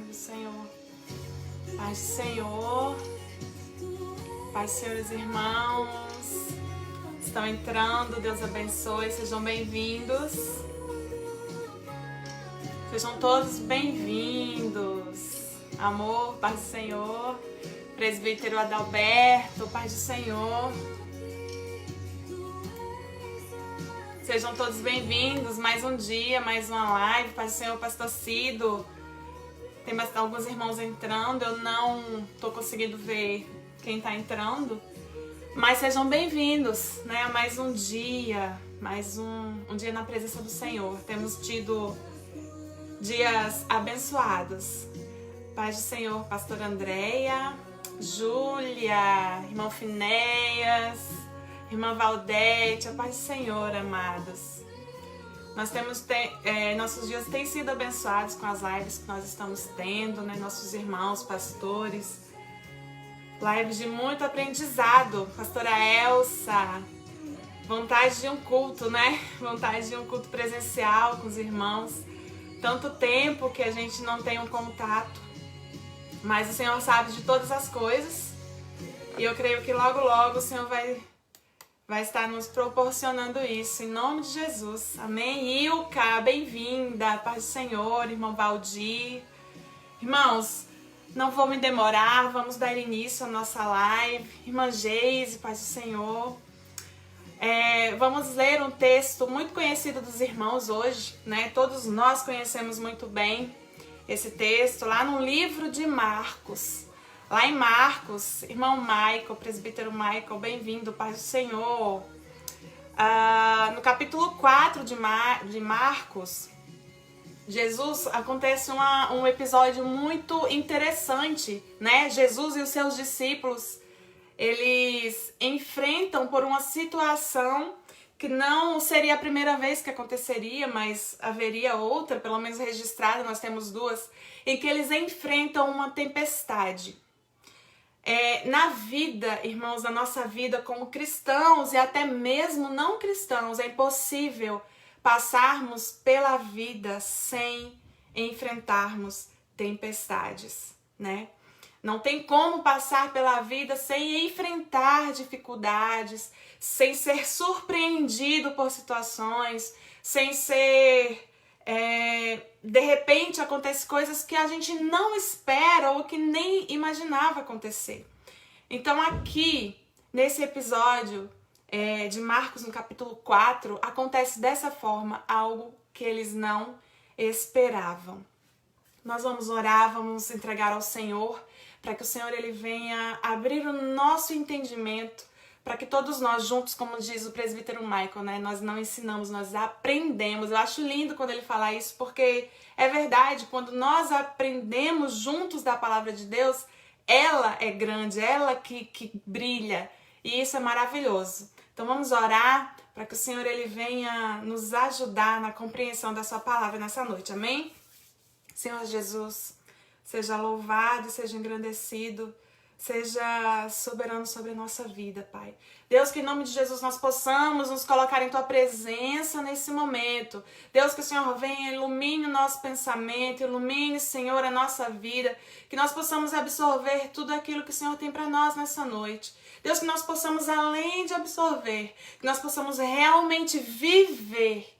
Paz do Senhor. Paz do Senhor. Paz do Senhor, os irmãos. Estão entrando, Deus abençoe, sejam bem-vindos. Sejam todos bem-vindos. Amor, paz do Senhor. Presbítero Adalberto, paz do Senhor. Sejam todos bem-vindos, mais um dia, mais uma live, paz do Senhor, pastor Cido. Tem alguns irmãos entrando, eu não tô conseguindo ver quem tá entrando, mas sejam bem-vindos, né, a mais um dia, mais um dia na presença do Senhor. Temos tido dias abençoados. Paz do Senhor, pastor Andréia, Júlia, irmão Finéias, irmã Valdete, a paz do Senhor, amados. Nós temos, nossos dias têm sido abençoados com as lives que nós estamos tendo, né? Nossos irmãos, pastores. Lives de muito aprendizado. Pastora Elsa, vontade de um culto, né? Vontade de um culto presencial com os irmãos. Tanto tempo que a gente não tem um contato. Mas o Senhor sabe de todas as coisas. E eu creio que logo, logo o Senhor vai estar nos proporcionando isso, em nome de Jesus. Amém? Ilka, bem-vinda, paz do Senhor, irmão Valdir. Irmãos, não vou me demorar, vamos dar início à nossa live. Irmã Geise, paz do Senhor. Vamos ler um texto muito conhecido dos irmãos hoje, né? Todos nós conhecemos muito bem esse texto, lá no livro de Marcos. Lá em Marcos, irmão Michael, presbítero Michael, bem-vindo, paz do Senhor. No capítulo 4 de Marcos, Jesus, acontece um episódio muito interessante, né? Jesus e os seus discípulos, eles enfrentam por uma situação que não seria a primeira vez que aconteceria, mas haveria outra, pelo menos registrada, nós temos duas, em que eles enfrentam uma tempestade. Na vida, irmãos, na nossa vida como cristãos e até mesmo não cristãos, é impossível passarmos pela vida sem enfrentarmos tempestades, né? Não tem como passar pela vida sem enfrentar dificuldades, sem ser surpreendido por situações, sem ser... de repente acontecem coisas que a gente não espera ou que nem imaginava acontecer. Então aqui, nesse episódio de Marcos, no capítulo 4, acontece dessa forma algo que eles não esperavam. Nós vamos orar, vamos entregar ao Senhor, para que o Senhor ele venha abrir o nosso entendimento, para que todos nós juntos, como diz o presbítero Michael, né, nós não ensinamos, nós aprendemos. Eu acho lindo quando ele fala isso, porque é verdade, quando nós aprendemos juntos da palavra de Deus, ela é grande, ela que brilha, e isso é maravilhoso. Então vamos orar para que o Senhor ele venha nos ajudar na compreensão da sua palavra nessa noite, amém? Senhor Jesus, seja louvado, seja engrandecido, seja soberano sobre a nossa vida, Pai. Deus, que em nome de Jesus nós possamos nos colocar em Tua presença nesse momento. Deus, que o Senhor venha e ilumine o nosso pensamento, ilumine, Senhor, a nossa vida, que nós possamos absorver tudo aquilo que o Senhor tem para nós nessa noite. Deus, que nós possamos, além de absorver, que nós possamos realmente viver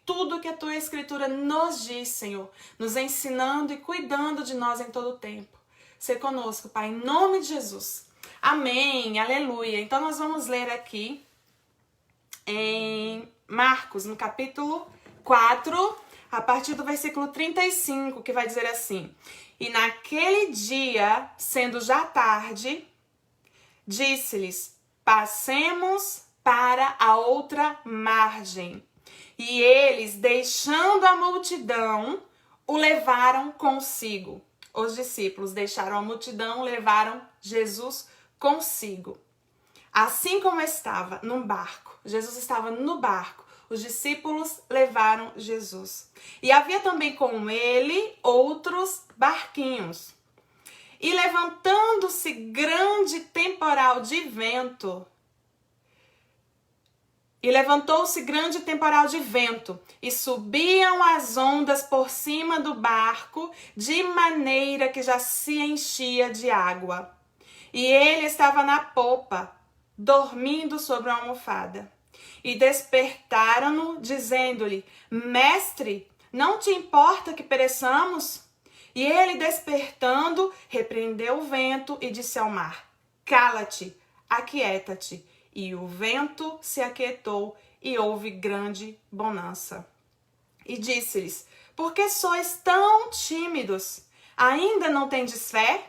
tudo que a Tua Escritura nos diz, Senhor, nos ensinando e cuidando de nós em todo o tempo. Ser conosco, Pai, em nome de Jesus. Amém, aleluia. Então nós vamos ler aqui em Marcos, no capítulo 4, a partir do versículo 35, que vai dizer assim: E naquele dia, sendo já tarde, disse-lhes, passemos para a outra margem. E eles, deixando a multidão, o levaram consigo. Os discípulos deixaram a multidão, levaram Jesus consigo. Assim como estava num barco, Jesus estava no barco, os discípulos levaram Jesus. E havia também com ele outros barquinhos. E levantando-se grande temporal de vento, E levantou-se grande temporal de vento, e subiam as ondas por cima do barco, de maneira que já se enchia de água. E ele estava na popa, dormindo sobre uma almofada. E despertaram-no, dizendo-lhe: Mestre, não te importa que pereçamos? E ele, despertando, repreendeu o vento e disse ao mar: Cala-te, aquieta-te. E o vento se aquietou e houve grande bonança. E disse-lhes: Por que sois tão tímidos? Ainda não tendes fé?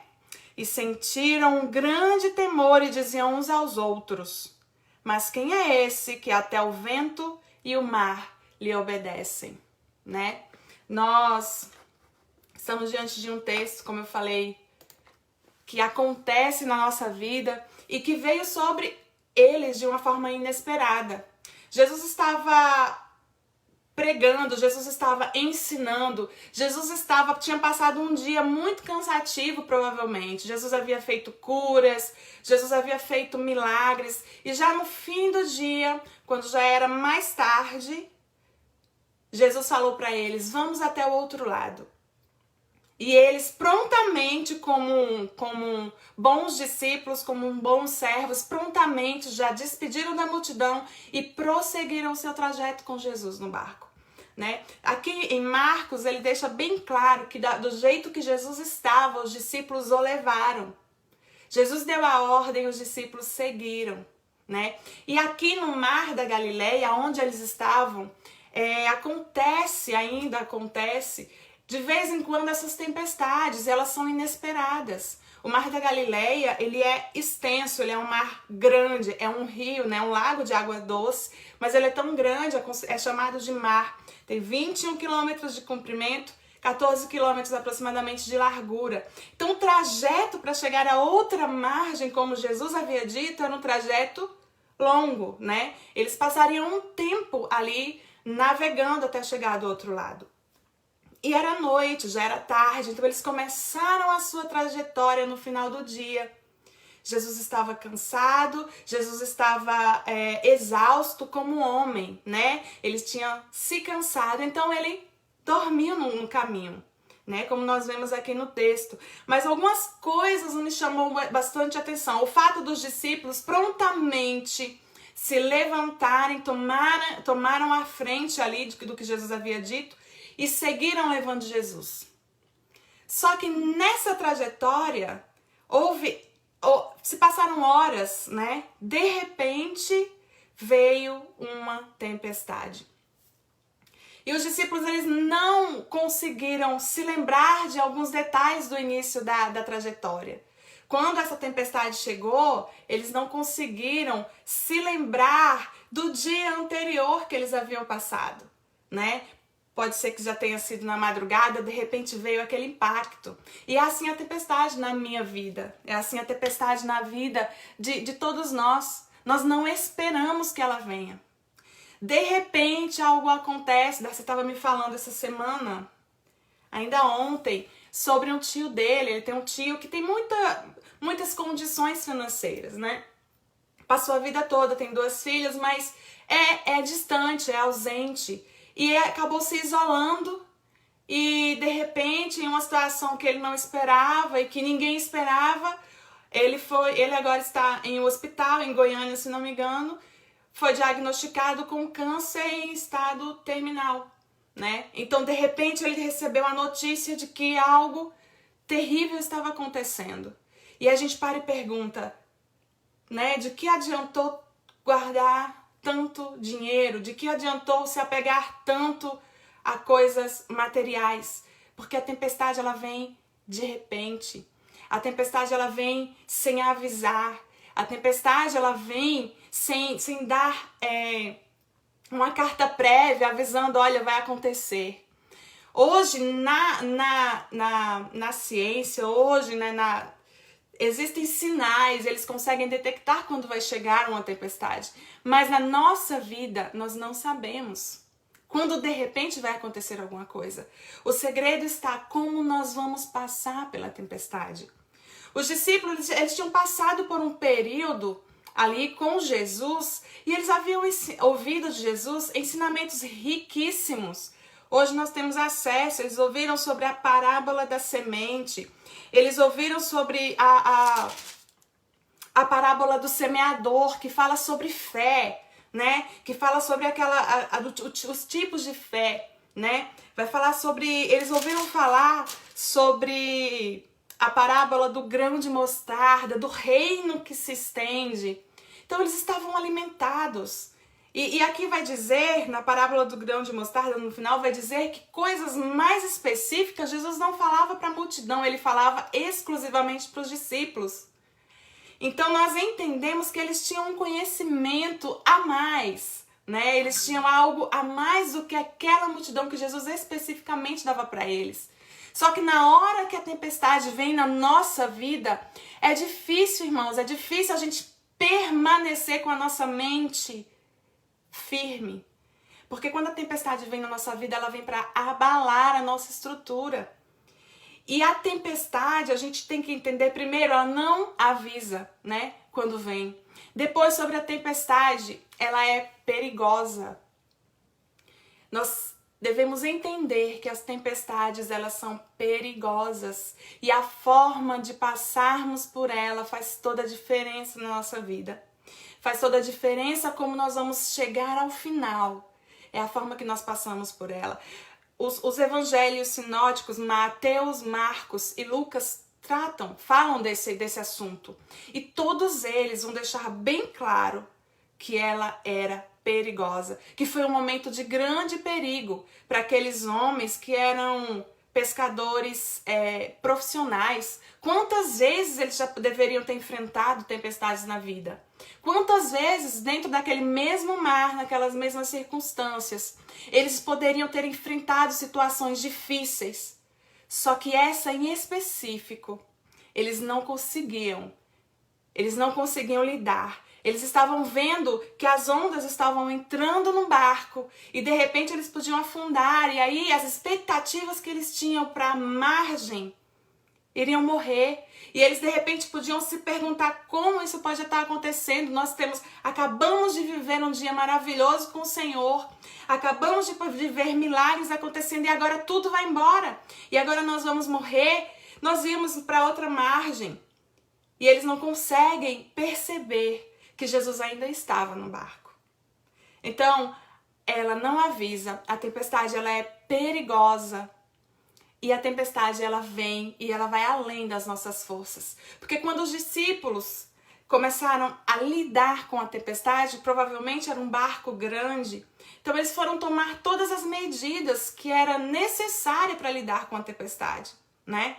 E sentiram um grande temor e diziam uns aos outros: Mas quem é esse que até o vento e o mar lhe obedecem? Né? Nós estamos diante de um texto, como eu falei, que acontece na nossa vida e que veio sobre eles de uma forma inesperada. Jesus estava pregando, Jesus estava ensinando, tinha passado um dia muito cansativo, provavelmente. Jesus havia feito curas, Jesus havia feito milagres, e já no fim do dia, quando já era mais tarde, Jesus falou para eles: vamos até o outro lado. E eles prontamente, como bons discípulos, como bons servos, prontamente já despediram da multidão e prosseguiram o seu trajeto com Jesus no barco. Né? Aqui em Marcos, ele deixa bem claro que do jeito que Jesus estava, os discípulos o levaram. Jesus deu a ordem, os discípulos seguiram. Né? E aqui no Mar da Galileia, onde eles estavam, acontece de vez em quando essas tempestades, elas são inesperadas. O Mar da Galileia, ele é extenso, ele é um mar grande, é um rio, né, um lago de água doce, mas ele é tão grande, é chamado de mar. Tem 21 quilômetros de comprimento, 14 quilômetros aproximadamente de largura. Então o trajeto para chegar a outra margem, como Jesus havia dito, era um trajeto longo, né? Eles passariam um tempo ali navegando até chegar do outro lado. E era noite, já era tarde, então eles começaram a sua trajetória no final do dia. Jesus estava cansado, Jesus estava exausto como homem, né? Ele tinha se cansado, então ele dormiu no caminho, né? Como nós vemos aqui no texto. Mas algumas coisas me chamou bastante atenção. O fato dos discípulos prontamente se levantarem, tomaram a frente ali do que Jesus havia dito, e seguiram levando Jesus. Só que nessa trajetória, se passaram horas, né? De repente, veio uma tempestade. E os discípulos, eles não conseguiram se lembrar de alguns detalhes do início da trajetória. Quando essa tempestade chegou, eles não conseguiram se lembrar do dia anterior que eles haviam passado, né? Pode ser que já tenha sido na madrugada, de repente veio aquele impacto. E é assim a tempestade na minha vida. É assim a tempestade na vida de todos nós. Nós não esperamos que ela venha. De repente algo acontece. Você estava me falando essa semana, ainda ontem, sobre um tio dele. Ele tem um tio que tem muitas condições financeiras, né? Passou a vida toda, tem 2 filhas, mas é distante, é ausente. E acabou se isolando e, de repente, em uma situação que ele não esperava e que ninguém esperava, ele agora está em um hospital, em Goiânia, se não me engano, foi diagnosticado com câncer em estado terminal, né? Então, de repente, ele recebeu a notícia de que algo terrível estava acontecendo. E a gente para e pergunta, né? De que adiantou guardar tanto dinheiro? De que adiantou se apegar tanto a coisas materiais? Porque a tempestade, ela vem de repente. A tempestade, ela vem sem avisar. A tempestade, ela vem sem dar uma carta prévia avisando: olha, vai acontecer. Hoje, na ciência, hoje, né, existem sinais, eles conseguem detectar quando vai chegar uma tempestade. Mas na nossa vida, nós não sabemos quando de repente vai acontecer alguma coisa. O segredo está como nós vamos passar pela tempestade. Os discípulos, eles tinham passado por um período ali com Jesus e eles haviam ouvido de Jesus ensinamentos riquíssimos. Hoje nós temos acesso, eles ouviram sobre a parábola da semente, eles ouviram sobre a parábola do semeador, que fala sobre fé, né? Que fala sobre os tipos de fé, né? Vai falar sobre, eles ouviram falar sobre a parábola do grão de mostarda, do reino que se estende. Então eles estavam alimentados. E aqui vai dizer, na parábola do grão de mostarda, no final vai dizer que coisas mais específicas Jesus não falava para a multidão, ele falava exclusivamente para os discípulos. Então nós entendemos que eles tinham um conhecimento a mais, né? Eles tinham algo a mais do que aquela multidão que Jesus especificamente dava para eles. Só que na hora que a tempestade vem na nossa vida, é difícil, irmãos, é difícil a gente permanecer com a nossa mente firme. Porque quando a tempestade vem na nossa vida, ela vem para abalar a nossa estrutura. E a tempestade, a gente tem que entender, primeiro, ela não avisa, né, quando vem. Depois, sobre a tempestade, ela é perigosa. Nós devemos entender que as tempestades, elas são perigosas. E a forma de passarmos por ela faz toda a diferença na nossa vida. Faz toda a diferença como nós vamos chegar ao final. É a forma que nós passamos por ela. Os evangelhos sinóticos, Mateus, Marcos e Lucas, falam desse assunto. E todos eles vão deixar bem claro que ela era perigosa. Que foi um momento de grande perigo para aqueles homens que eram pescadores profissionais. Quantas vezes eles já deveriam ter enfrentado tempestades na vida? Quantas vezes, dentro daquele mesmo mar, naquelas mesmas circunstâncias, eles poderiam ter enfrentado situações difíceis. Só que essa em específico, eles não conseguiam lidar. Eles estavam vendo que as ondas estavam entrando no barco e de repente eles podiam afundar. E aí as expectativas que eles tinham para a margem iriam morrer. E eles de repente podiam se perguntar como isso pode estar acontecendo. Acabamos de viver um dia maravilhoso com o Senhor. Acabamos de viver milagres acontecendo e agora tudo vai embora. E agora nós vamos morrer. Nós íamos para outra margem. E eles não conseguem perceber que Jesus ainda estava no barco. Então, ela não avisa. A tempestade, ela é perigosa. E a tempestade, ela vem e ela vai além das nossas forças. Porque quando os discípulos começaram a lidar com a tempestade, provavelmente era um barco grande, então eles foram tomar todas as medidas que era necessária para lidar com a tempestade, né?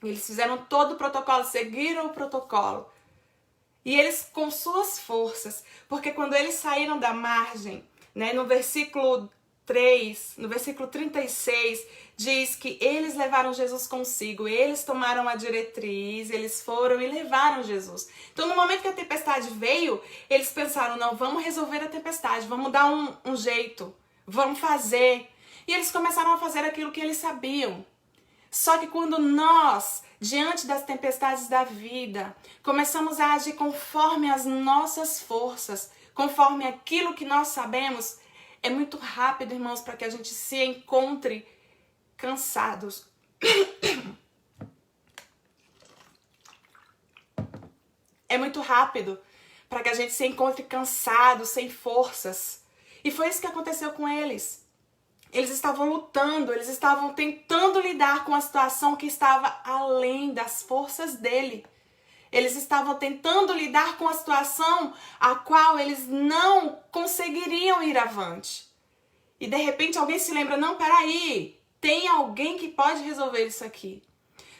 Eles fizeram todo o protocolo, seguiram o protocolo. E eles com suas forças, porque quando eles saíram da margem, né, no versículo 3, no versículo 36, diz que eles levaram Jesus consigo, eles tomaram a diretriz, eles foram e levaram Jesus. Então, no momento que a tempestade veio, eles pensaram, não, vamos resolver a tempestade, vamos dar um jeito, vamos fazer. E eles começaram a fazer aquilo que eles sabiam. Só que quando nós, diante das tempestades da vida, começamos a agir conforme as nossas forças, conforme aquilo que nós sabemos, é muito rápido, irmãos, para que a gente se encontre cansados. É muito rápido para que a gente se encontre cansado, sem forças. E foi isso que aconteceu com eles. Eles estavam lutando, eles estavam tentando lidar com a situação que estava além das forças dele. Eles estavam tentando lidar com a situação a qual eles não conseguiriam ir avante. E de repente alguém se lembra, não, peraí, tem alguém que pode resolver isso aqui.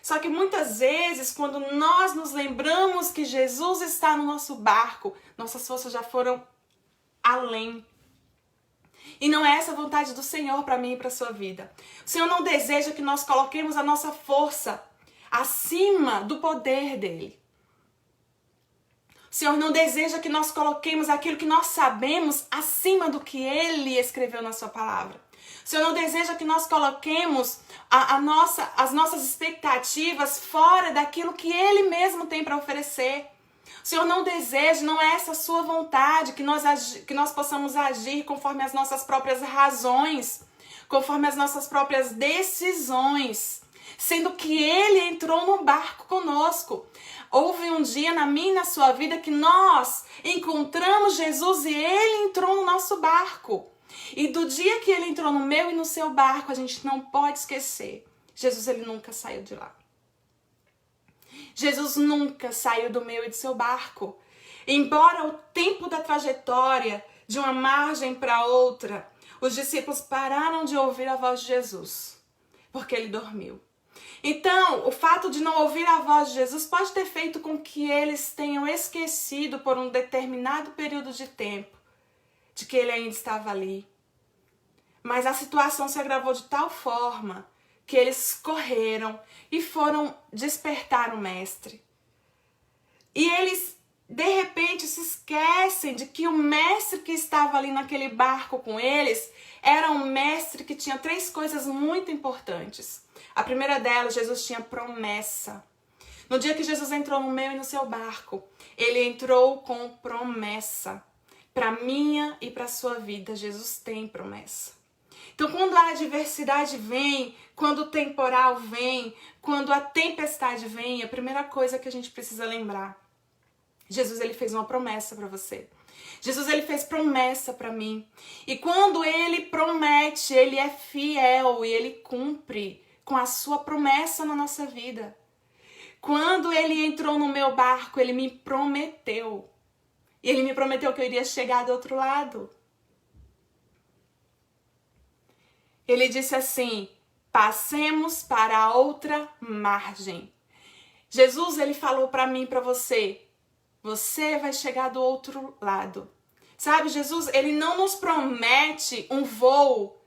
Só que muitas vezes, quando nós nos lembramos que Jesus está no nosso barco, nossas forças já foram além. E não é essa a vontade do Senhor para mim e para a sua vida. O Senhor não deseja que nós coloquemos a nossa força acima do poder dele. O Senhor não deseja que nós coloquemos aquilo que nós sabemos acima do que ele escreveu na sua palavra. O Senhor não deseja que nós coloquemos as nossas expectativas fora daquilo que ele mesmo tem para oferecer. O Senhor não deseja, não é essa a sua vontade, que nós possamos agir conforme as nossas próprias razões, conforme as nossas próprias decisões, sendo que Ele entrou no barco conosco. Houve um dia na minha e na sua vida que nós encontramos Jesus e Ele entrou no nosso barco. E do dia que Ele entrou no meu e no seu barco, a gente não pode esquecer. Jesus, Ele nunca saiu de lá. Jesus nunca saiu do meu e do seu barco. Embora o tempo da trajetória de uma margem para outra, os discípulos pararam de ouvir a voz de Jesus, porque Ele dormiu. Então, o fato de não ouvir a voz de Jesus pode ter feito com que eles tenham esquecido por um determinado período de tempo de que Ele ainda estava ali. Mas a situação se agravou de tal forma que eles correram e foram despertar o mestre. E eles, de repente, se esquecem de que o mestre que estava ali naquele barco com eles era um mestre que tinha 3 coisas muito importantes. A primeira delas, Jesus tinha promessa. No dia que Jesus entrou no meu e no seu barco, Ele entrou com promessa. Para minha e para a sua vida, Jesus tem promessa. Então, quando a adversidade vem, quando o temporal vem, quando a tempestade vem, a primeira coisa que a gente precisa lembrar, Jesus, Ele fez uma promessa para você. Jesus, Ele fez promessa para mim. E quando Ele promete, Ele é fiel e Ele cumpre com a sua promessa na nossa vida. Quando Ele entrou no meu barco, Ele me prometeu. E Ele me prometeu que eu iria chegar do outro lado. Ele disse assim: passemos para a outra margem. Jesus, Ele falou para mim e para você: você vai chegar do outro lado. Sabe, Jesus, Ele não nos promete um voo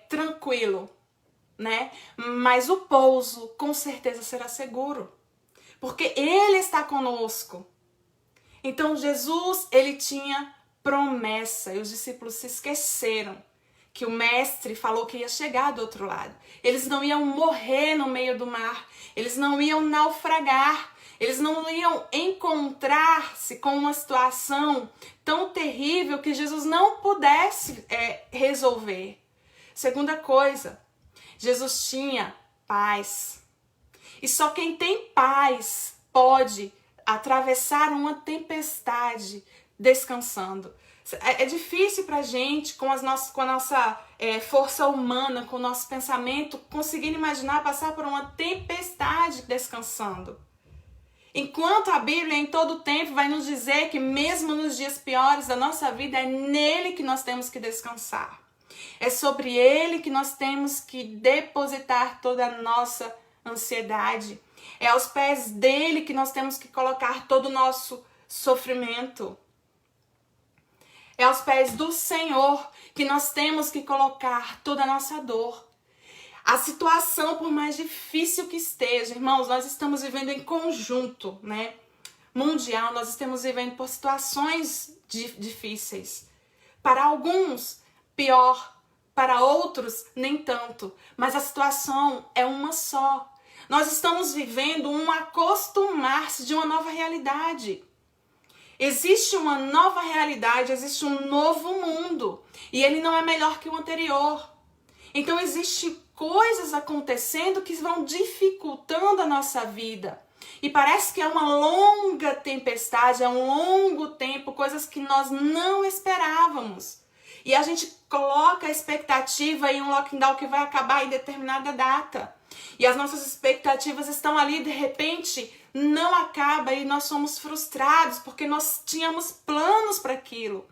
tranquilo, né? Mas o pouso com certeza será seguro, porque Ele está conosco. Então Jesus, Ele tinha promessa e os discípulos se esqueceram que o mestre falou que ia chegar do outro lado. Eles não iam morrer no meio do mar, eles não iam naufragar, eles não iam encontrar-se com uma situação tão terrível que Jesus não pudesse resolver. Segunda coisa, Jesus tinha paz. E só quem tem paz pode atravessar uma tempestade descansando. É difícil pra gente, com a nossa força humana, com o nosso pensamento, conseguir imaginar passar por uma tempestade descansando. Enquanto a Bíblia em todo tempo vai nos dizer que mesmo nos dias piores da nossa vida, é nele que nós temos que descansar. É sobre ele que nós temos que depositar toda a nossa ansiedade. É aos pés dele que nós temos que colocar todo o nosso sofrimento. É aos pés do Senhor que nós temos que colocar toda a nossa dor. A situação, por mais difícil que esteja, irmãos, nós estamos vivendo em conjunto, né? Mundial, nós estamos vivendo por situações difíceis. Para alguns, pior. Para outros, nem tanto. Mas a situação é uma só. Nós estamos vivendo um acostumar-se de uma nova realidade. Existe uma nova realidade, existe um novo mundo. E ele não é melhor que o anterior. Então, existem coisas acontecendo que vão dificultando a nossa vida. E parece que é uma longa tempestade, é um longo tempo, coisas que nós não esperávamos. E a gente coloca a expectativa em um lockdown que vai acabar em determinada data. E as nossas expectativas estão ali, de repente, não acaba e nós somos frustrados porque nós tínhamos planos para aquilo.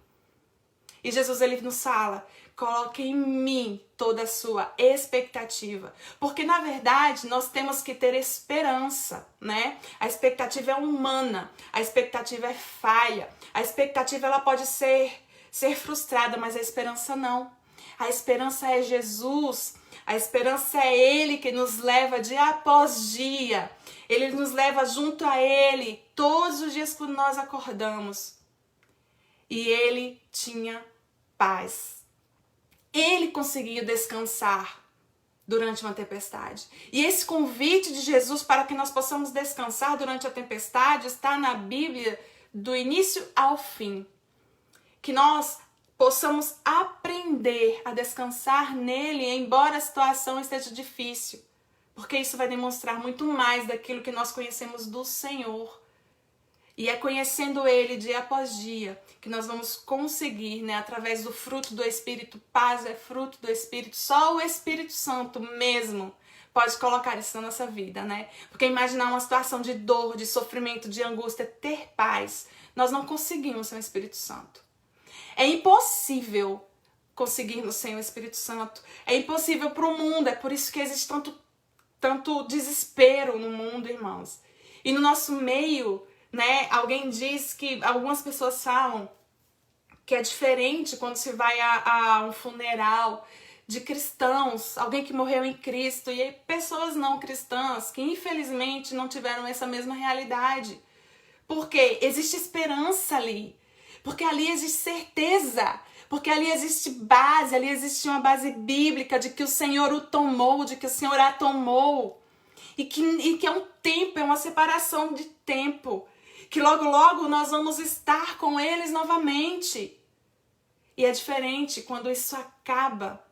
E Jesus, ele nos fala: coloque em mim toda a sua expectativa. Porque, na verdade, nós temos que ter esperança, né? A expectativa é humana, a expectativa é falha, a expectativa ela pode ser frustrada, mas a esperança não. A esperança é Jesus, a esperança é Ele que nos leva dia após dia. Ele nos leva junto a Ele todos os dias quando nós acordamos. E Ele tinha paz. Ele conseguiu descansar. durante uma tempestade. E esse convite de Jesus para que nós possamos descansar durante a tempestade está na Bíblia do início ao fim. Que nós possamos aprender a descansar nele, embora a situação esteja difícil. Porque isso vai demonstrar muito mais daquilo que nós conhecemos do Senhor. E é conhecendo Ele dia após dia que nós vamos conseguir, né, através do fruto do Espírito, paz é fruto do Espírito, só o Espírito Santo mesmo pode colocar isso na nossa vida, né? Porque imaginar uma situação de dor, de sofrimento, de angústia, ter paz, nós não conseguimos sem o Espírito Santo. É impossível conseguirmos sem o Espírito Santo. É impossível para o mundo, é por isso que existe tanto desespero no mundo, irmãos. E no nosso meio, né, alguém diz que algumas pessoas falam que é diferente quando se vai a um funeral de cristãos, alguém que morreu em Cristo, e pessoas não cristãs que infelizmente não tiveram essa mesma realidade. Porque existe esperança ali, porque ali existe certeza, porque ali existe base, ali existe uma base bíblica de que o Senhor o tomou, de que o Senhor a tomou, e que é um tempo, é uma separação de tempo, que logo logo nós vamos estar com eles novamente. E é diferente quando isso acaba,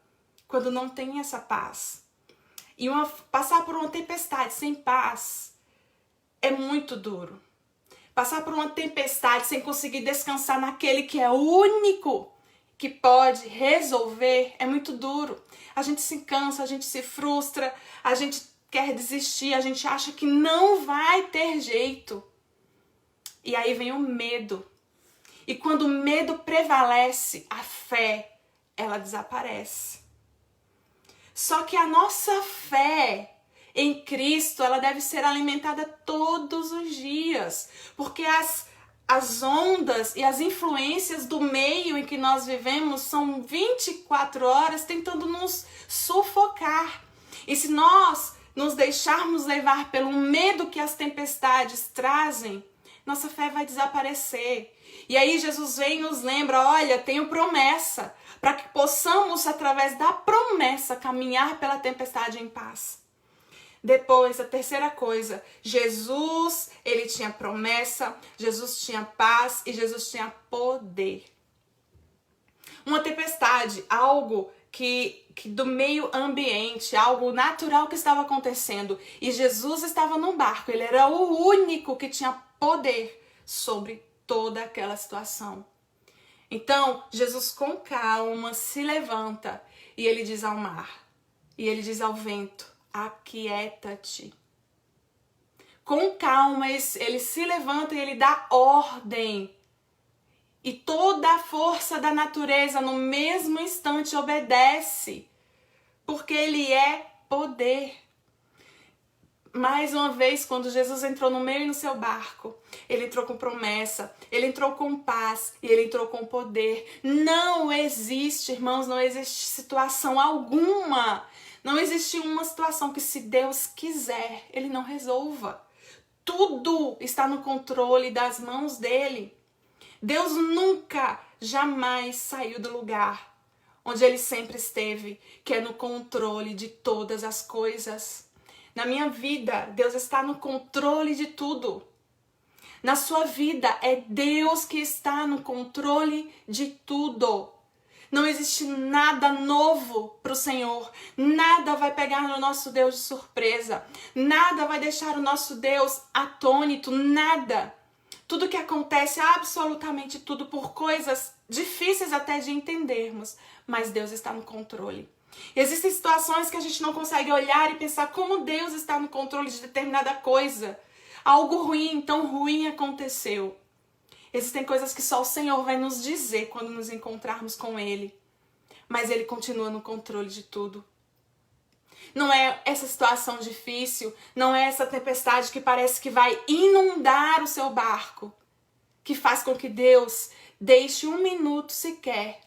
quando não tem essa paz. E passar por uma tempestade sem paz é muito duro. Passar por uma tempestade sem conseguir descansar naquele que é o único que pode resolver é muito duro. A gente se cansa, a gente se frustra, a gente quer desistir, a gente acha que não vai ter jeito. E aí vem o medo. E quando o medo prevalece, a fé, ela desaparece. Só que a nossa fé em Cristo, ela deve ser alimentada todos os dias. Porque as ondas e as influências do meio em que nós vivemos são 24 horas tentando nos sufocar. E se nós nos deixarmos levar pelo medo que as tempestades trazem, nossa fé vai desaparecer. E aí Jesus vem e nos lembra, olha, tenho promessa, para que possamos, através da promessa, caminhar pela tempestade em paz. Depois, a terceira coisa, Jesus, ele tinha promessa, Jesus tinha paz e Jesus tinha poder. Uma tempestade, algo que do meio ambiente, algo natural que estava acontecendo. E Jesus estava num barco, ele era o único que tinha poder sobre toda aquela situação. Então, Jesus com calma se levanta e ele diz ao mar, e ele diz ao vento, aquieta-te. Com calma, ele se levanta e ele dá ordem. E toda a força da natureza no mesmo instante obedece, porque ele é poder. Mais uma vez, quando Jesus entrou no meio no seu barco, ele entrou com promessa, ele entrou com paz e ele entrou com poder. Não existe, irmãos, não existe situação alguma. Não existe uma situação que, se Deus quiser, ele não resolva. Tudo está no controle das mãos dele. Deus nunca, jamais saiu do lugar onde ele sempre esteve, que é no controle de todas as coisas. Na minha vida, Deus está no controle de tudo. Na sua vida, é Deus que está no controle de tudo. Não existe nada novo para o Senhor. Nada vai pegar no nosso Deus de surpresa. Nada vai deixar o nosso Deus atônito. Nada. Tudo que acontece, absolutamente tudo, por coisas difíceis até de entendermos. Mas Deus está no controle. Existem situações que a gente não consegue olhar e pensar como Deus está no controle de determinada coisa. Algo ruim, tão ruim aconteceu. Existem coisas que só o Senhor vai nos dizer quando nos encontrarmos com Ele. Mas Ele continua no controle de tudo. Não é essa situação difícil, não é essa tempestade que parece que vai inundar o seu barco, que faz com que Deus deixe um minuto sequer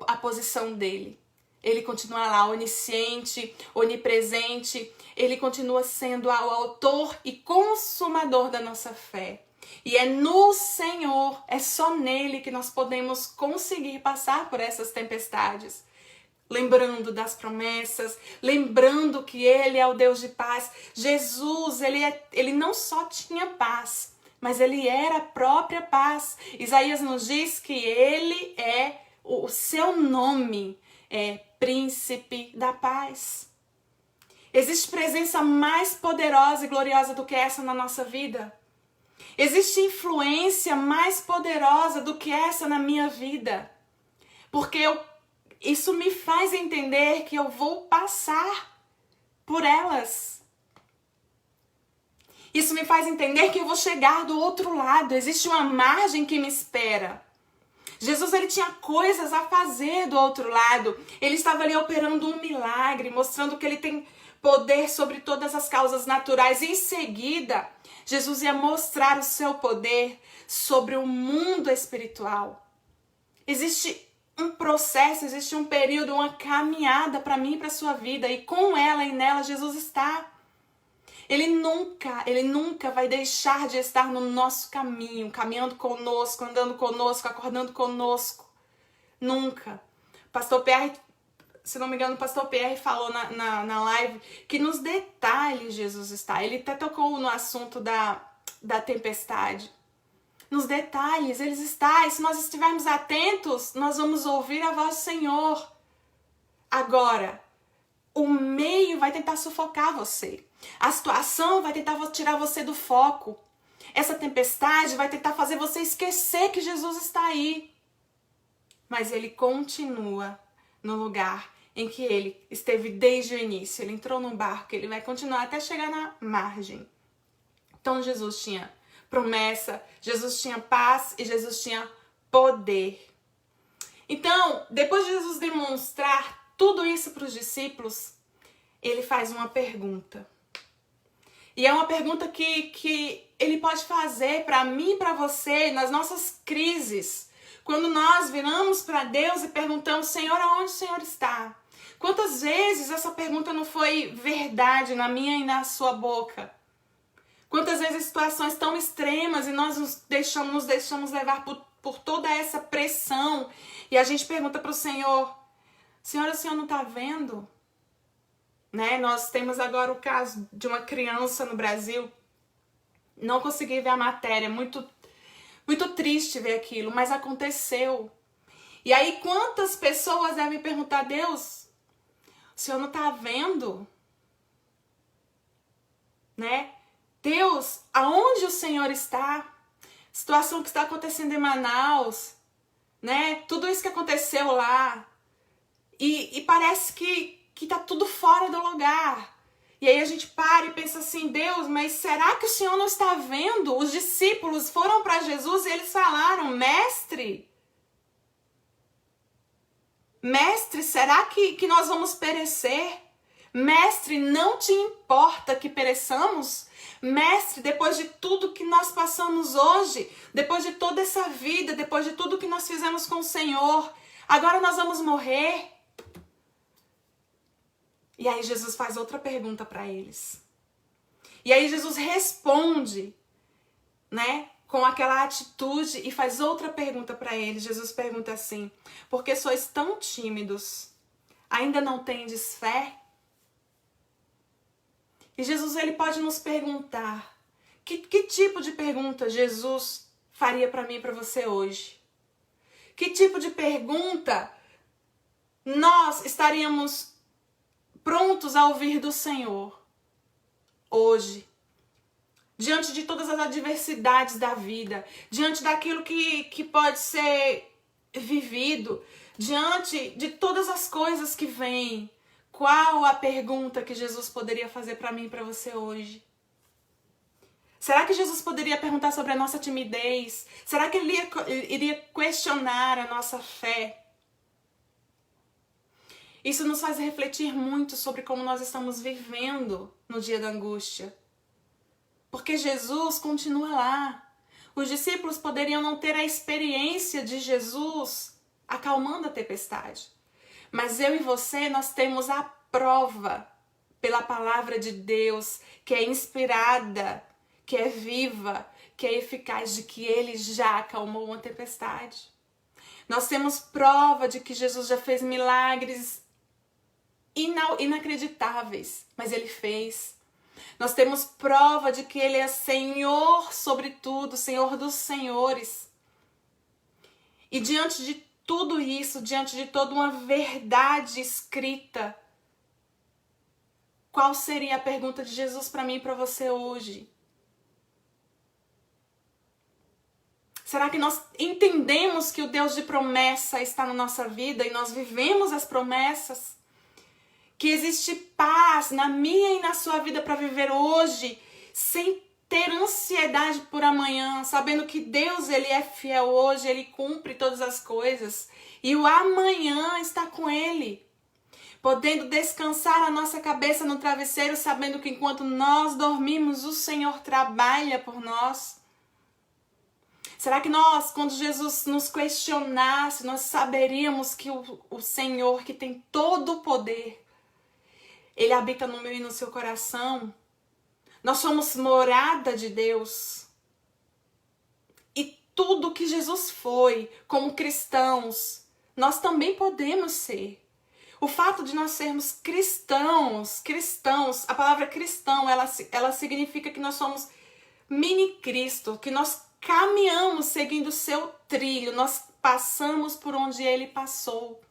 a posição dele. Ele continua lá, onisciente, onipresente. Ele continua sendo o autor e consumador da nossa fé. E é no Senhor, é só nele que nós podemos conseguir passar por essas tempestades. lembrando das promessas, lembrando que Ele é o Deus de paz. Jesus, ele não só tinha paz, mas Ele era a própria paz. Isaías nos diz que Ele é, o seu nome é Príncipe da Paz. Existe presença mais poderosa e gloriosa do que essa na nossa vida? Existe influência mais poderosa do que essa na minha vida? Porque isso me faz entender que eu vou passar por elas. Isso me faz entender que eu vou chegar do outro lado. Existe uma margem que me espera. Jesus, ele tinha coisas a fazer do outro lado. Ele estava ali operando um milagre, mostrando que ele tem poder sobre todas as causas naturais. E em seguida, Jesus ia mostrar o seu poder sobre o mundo espiritual. Existe um processo, existe um período, uma caminhada para mim e para a sua vida. E com ela e nela, Jesus está. Ele nunca vai deixar de estar no nosso caminho, caminhando conosco, andando conosco, acordando conosco. Nunca. Pastor Pierre, se não me engano, o Pastor Pierre falou na live que nos detalhes Jesus está. Ele até tocou no assunto da tempestade. Nos detalhes, Ele está. E se nós estivermos atentos, nós vamos ouvir a voz do Senhor. Agora, o meio vai tentar sufocar você. A situação vai tentar tirar você do foco. Essa tempestade vai tentar fazer você esquecer que Jesus está aí. Mas Ele continua no lugar em que Ele esteve desde o início. Ele entrou num barco, Ele vai continuar até chegar na margem. Então Jesus tinha promessa, Jesus tinha paz e Jesus tinha poder. Então, depois de Jesus demonstrar tudo isso para os discípulos, Ele faz uma pergunta. E é uma pergunta que Ele pode fazer para mim e para você nas nossas crises. Quando nós viramos para Deus e perguntamos, Senhor, aonde o Senhor está? Quantas vezes essa pergunta não foi verdade na minha e na sua boca? Quantas vezes situações tão extremas e nós nos deixamos levar por toda essa pressão e a gente pergunta para o Senhor, Senhor, o Senhor não está vendo? Né? Nós temos agora o caso de uma criança no Brasil, não consegui ver a matéria, muito triste ver aquilo, mas aconteceu. E aí quantas pessoas devem perguntar, Deus, o Senhor não está vendo? Né? Deus, aonde o Senhor está? Situação que está acontecendo em Manaus, né? Tudo isso que aconteceu lá. E parece que tá tudo fora do lugar. E aí a gente para e pensa assim, Deus, mas será que o Senhor não está vendo? Os discípulos foram para Jesus e eles falaram, Mestre, será que nós vamos perecer? Mestre, não te importa que pereçamos? Mestre, depois de tudo que nós passamos hoje, depois de toda essa vida, depois de tudo que nós fizemos com o Senhor, agora nós vamos morrer? E aí Jesus faz outra pergunta para eles. E aí Jesus responde, né, com aquela atitude e faz outra pergunta para eles. Jesus pergunta assim, por que sois tão tímidos? Ainda não tendes fé? E Jesus, ele pode nos perguntar, que tipo de pergunta Jesus faria para mim e para você hoje? Que tipo de pergunta nós estaríamos prontos a ouvir do Senhor hoje? Diante de todas as adversidades da vida, diante daquilo que pode ser vivido, diante de todas as coisas que vêm, qual a pergunta que Jesus poderia fazer para mim e para você hoje? Será que Jesus poderia perguntar sobre a nossa timidez? Será que ele iria questionar a nossa fé? Isso nos faz refletir muito sobre como nós estamos vivendo no dia da angústia. Porque Jesus continua lá. Os discípulos poderiam não ter a experiência de Jesus acalmando a tempestade. Mas eu e você, nós temos a prova pela palavra de Deus, que é inspirada, que é viva, que é eficaz, de que Ele já acalmou uma tempestade. Nós temos prova de que Jesus já fez milagres inacreditáveis, mas Ele fez. Nós temos prova de que Ele é Senhor sobre tudo, Senhor dos senhores. E diante de tudo isso, diante de toda uma verdade escrita, qual seria a pergunta de Jesus para mim e para você hoje? Será que nós entendemos que o Deus de promessa está na nossa vida e nós vivemos as promessas? Que existe paz na minha e na sua vida para viver hoje, sem ter ansiedade por amanhã, sabendo que Deus, Ele é fiel hoje, Ele cumpre todas as coisas e o amanhã está com Ele. Podendo descansar a nossa cabeça no travesseiro, sabendo que enquanto nós dormimos, o Senhor trabalha por nós. Será que nós, quando Jesus nos questionasse, nós saberíamos que o Senhor, que tem todo o poder, Ele habita no meu e no seu coração? Nós somos morada de Deus. E tudo que Jesus foi, como cristãos, nós também podemos ser. O fato de nós sermos cristãos, a palavra cristão, ela significa que nós somos mini Cristo, que nós caminhamos seguindo o seu trilho, nós passamos por onde Ele passou.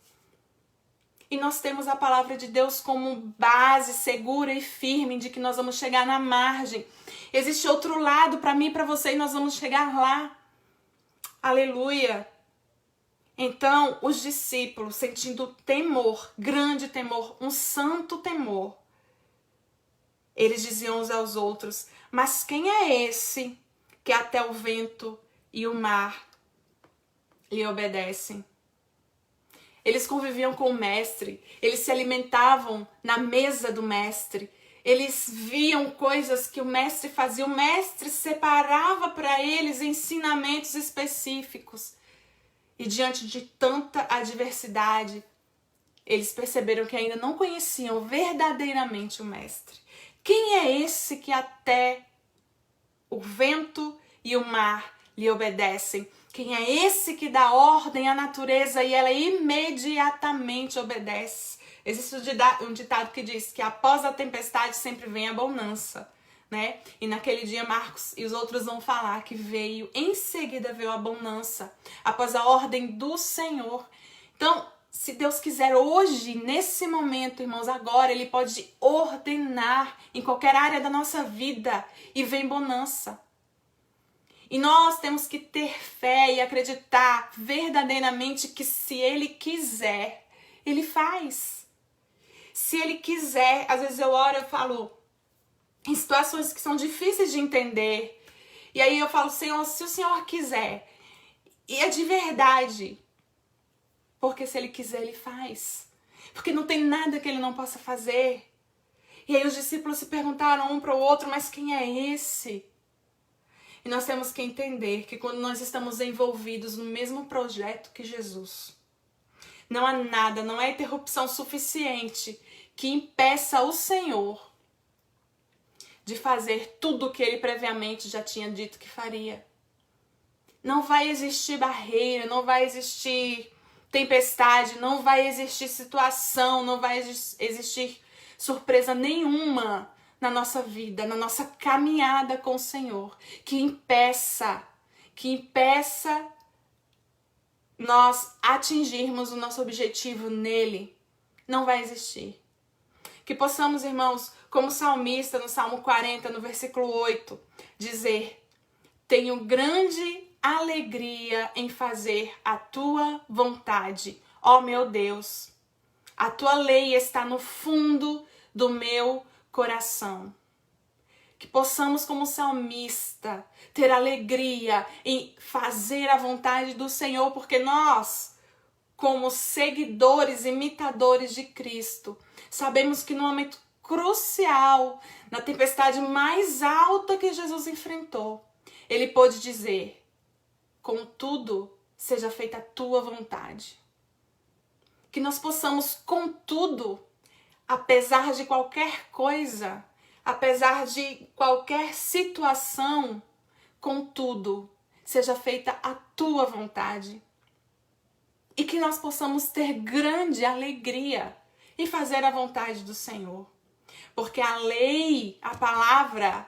E nós temos a palavra de Deus como base segura e firme de que nós vamos chegar na margem. Existe outro lado para mim e para você e nós vamos chegar lá. Aleluia! Então, os discípulos, sentindo temor, grande temor, um santo temor, eles diziam uns aos outros: mas quem é esse que até o vento e o mar lhe obedecem? Eles conviviam com o mestre, eles se alimentavam na mesa do mestre, eles viam coisas que o mestre fazia, o mestre separava para eles ensinamentos específicos. E diante de tanta adversidade, eles perceberam que ainda não conheciam verdadeiramente o mestre. Quem é esse que até o vento e o mar lhe obedecem? Quem é esse que dá ordem à natureza e ela imediatamente obedece? Existe um ditado que diz que após a tempestade sempre vem a bonança, né? E naquele dia Marcos e os outros vão falar que em seguida veio a bonança, após a ordem do Senhor. Então, se Deus quiser hoje, nesse momento, irmãos, agora, Ele pode ordenar em qualquer área da nossa vida e vem bonança. E nós temos que ter fé e acreditar verdadeiramente que se Ele quiser, Ele faz. Se Ele quiser, às vezes eu oro e eu falo em situações que são difíceis de entender. E aí eu falo: Senhor, se o Senhor quiser, e é de verdade, porque se Ele quiser, Ele faz. Porque não tem nada que Ele não possa fazer. E aí os discípulos se perguntaram um para o outro: mas quem é esse? E nós temos que entender que quando nós estamos envolvidos no mesmo projeto que Jesus, não há nada, não há interrupção suficiente que impeça o Senhor de fazer tudo o que Ele previamente já tinha dito que faria. Não vai existir barreira, não vai existir tempestade, não vai existir situação, não vai existir surpresa nenhuma na nossa vida, na nossa caminhada com o Senhor, que impeça nós atingirmos o nosso objetivo nele. Não vai existir. Que possamos, irmãos, como salmista no Salmo 40, no versículo 8, dizer: tenho grande alegria em fazer a tua vontade, ó meu Deus. A tua lei está no fundo do meu coração. Que possamos, como salmista, ter alegria em fazer a vontade do Senhor, porque nós, como seguidores, imitadores de Cristo, sabemos que no momento crucial, na tempestade mais alta que Jesus enfrentou, Ele pôde dizer: contudo, seja feita a tua vontade. Que nós possamos, contudo, apesar de qualquer coisa, apesar de qualquer situação, contudo, seja feita a tua vontade. E que nós possamos ter grande alegria e fazer a vontade do Senhor. Porque a lei, a palavra,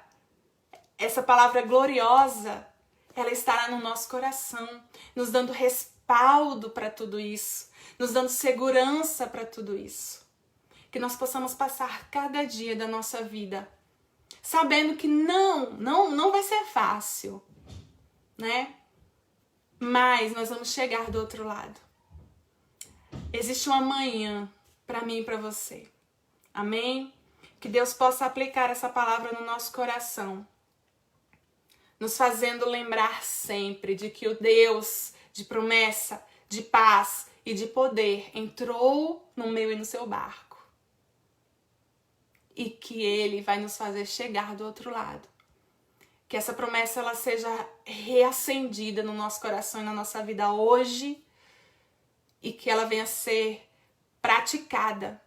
essa palavra gloriosa, ela estará no nosso coração, nos dando respaldo para tudo isso, nos dando segurança para tudo isso. Que nós possamos passar cada dia da nossa vida sabendo que não vai ser fácil, né? Mas nós vamos chegar do outro lado. Existe um amanhã para mim e para você. Amém? Que Deus possa aplicar essa palavra no nosso coração, nos fazendo lembrar sempre de que o Deus de promessa, de paz e de poder entrou no meu e no seu barco. E que Ele vai nos fazer chegar do outro lado. Que essa promessa ela seja reacendida no nosso coração e na nossa vida hoje e que ela venha a ser praticada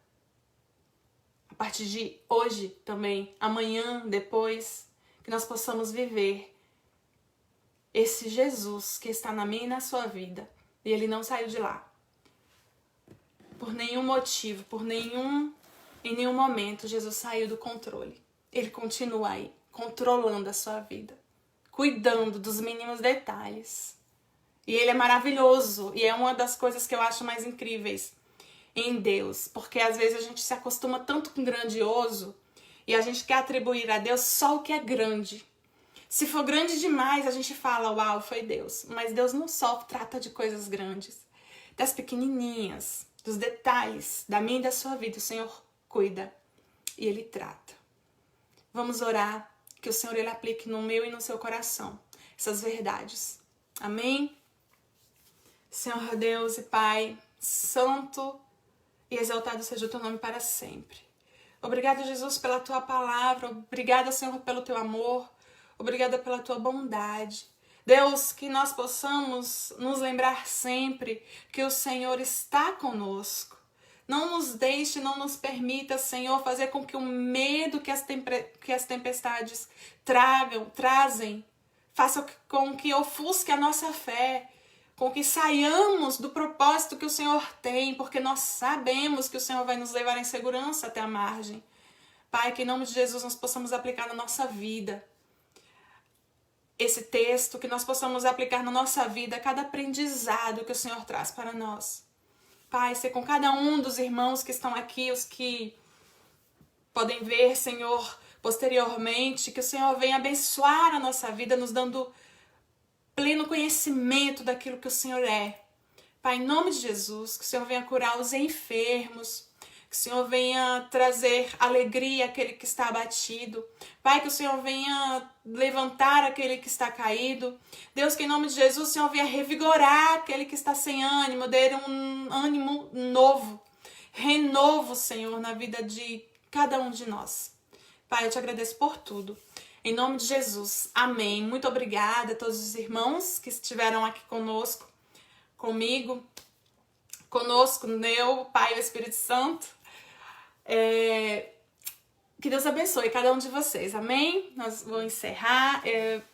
a partir de hoje também, amanhã, depois, que nós possamos viver esse Jesus que está na minha e na sua vida e Ele não saiu de lá por nenhum motivo, em nenhum momento Jesus saiu do controle. Ele continua aí, controlando a sua vida, cuidando dos mínimos detalhes. E Ele é maravilhoso, e é uma das coisas que eu acho mais incríveis em Deus, porque às vezes a gente se acostuma tanto com grandioso e a gente quer atribuir a Deus só o que é grande. Se for grande demais, a gente fala, uau, foi Deus. Mas Deus não só trata de coisas grandes, das pequenininhas, dos detalhes da minha e da sua vida. O Senhor cuida e Ele trata. Vamos orar que o Senhor Ele aplique no meu e no seu coração essas verdades. Amém? Senhor Deus e Pai, santo e exaltado seja o teu nome para sempre. Obrigado, Jesus, pela tua palavra. Obrigada, Senhor, pelo teu amor. Obrigada pela tua bondade. Deus, que nós possamos nos lembrar sempre que o Senhor está conosco. Não nos deixe, não nos permita, Senhor, fazer com que o medo que as tempestades trazem, faça com que ofusque a nossa fé, com que saiamos do propósito que o Senhor tem, porque nós sabemos que o Senhor vai nos levar em segurança até a margem. Pai, que em nome de Jesus nós possamos aplicar na nossa vida esse texto, que nós possamos aplicar na nossa vida cada aprendizado que o Senhor traz para nós. Pai, ser com cada um dos irmãos que estão aqui, os que podem ver, Senhor, posteriormente, que o Senhor venha abençoar a nossa vida, nos dando pleno conhecimento daquilo que o Senhor é. Pai, em nome de Jesus, que o Senhor venha curar os enfermos, que o Senhor venha trazer alegria àquele que está abatido. Pai, que o Senhor venha levantar aquele que está caído. Deus, que em nome de Jesus o Senhor venha revigorar aquele que está sem ânimo, dê um ânimo novo, renovo, Senhor, na vida de cada um de nós. Pai, eu te agradeço por tudo. Em nome de Jesus, amém. Muito obrigada a todos os irmãos que estiveram aqui conosco, meu Pai e o Espírito Santo. Que Deus abençoe cada um de vocês, amém? Nós vamos encerrar,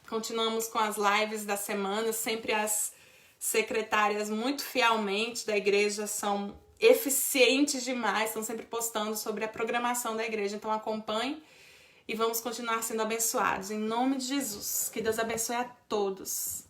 continuamos com as lives da semana, sempre as secretárias muito fielmente da igreja são eficientes demais, estão sempre postando sobre a programação da igreja, então acompanhe e vamos continuar sendo abençoados, em nome de Jesus, que Deus abençoe a todos.